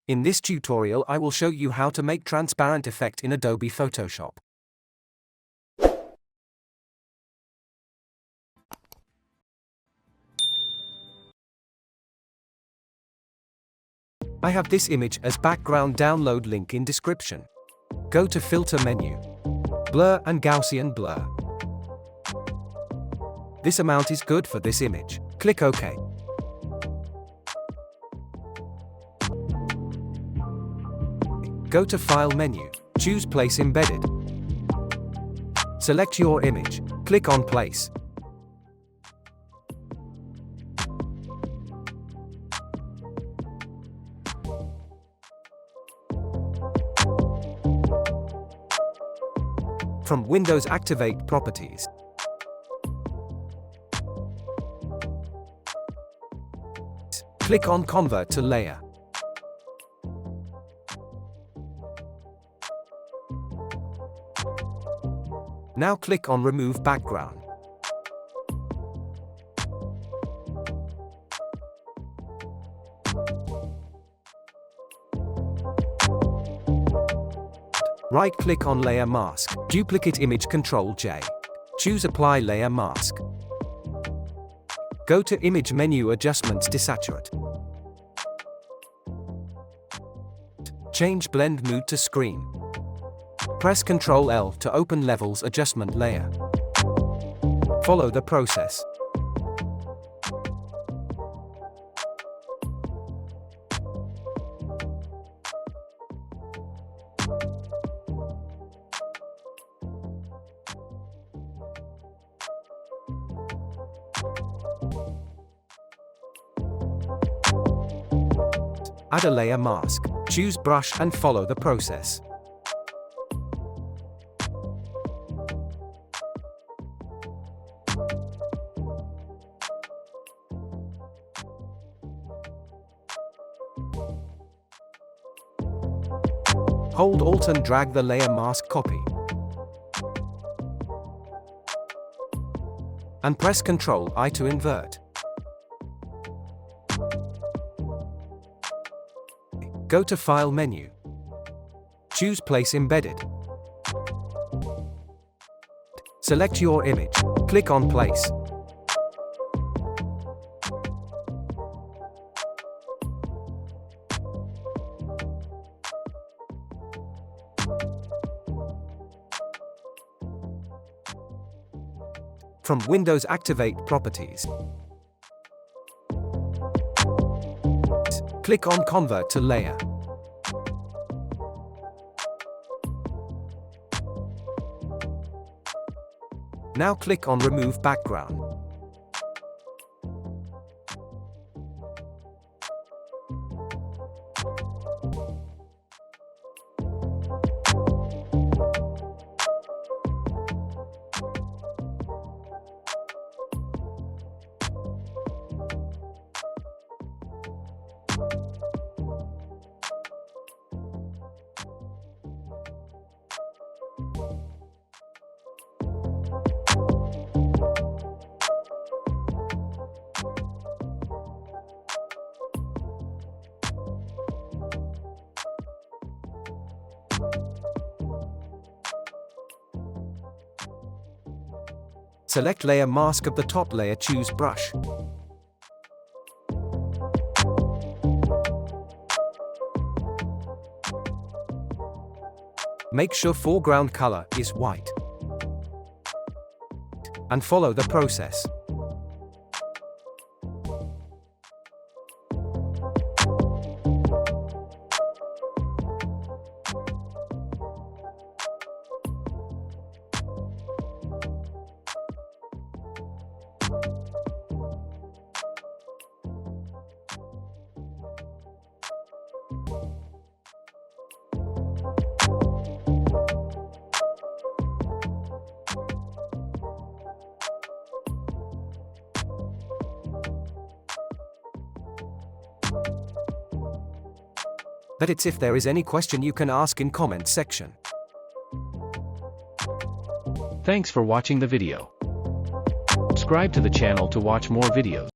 In this tutorial I will show you how to make transparent effect in Adobe Photoshop. I have this image as background. Download link in description. Go to Filter menu. Blur and Gaussian blur. This amount is good for this image. Click OK. Go to File menu. Choose Place Embedded. Select your image. Click on Place. From Windows, activate Properties. Click on Convert to Layer. Now click on Remove Background. Right-click on Layer Mask. Duplicate image, Ctrl-J. Choose Apply Layer Mask. Go to Image menu, Adjustments, Desaturate. Change Blend Mode to Screen. Press Ctrl-L to open Levels Adjustment layer. Follow the process. Add a layer mask. Choose Brush and follow the process. Hold Alt and drag the layer mask copy. And press Ctrl-I to invert. Go to File menu. Choose Place Embedded. Select your image. Click on Place. From Windows, activate Properties. Click on Convert to Layer. Now click on Remove Background. Select Layer Mask of the top layer, choose Brush. Make sure foreground color is white. And follow the process. That's it. If there is any question you can ask in comment section. Thanks for watching the video. Subscribe to the channel to watch more videos.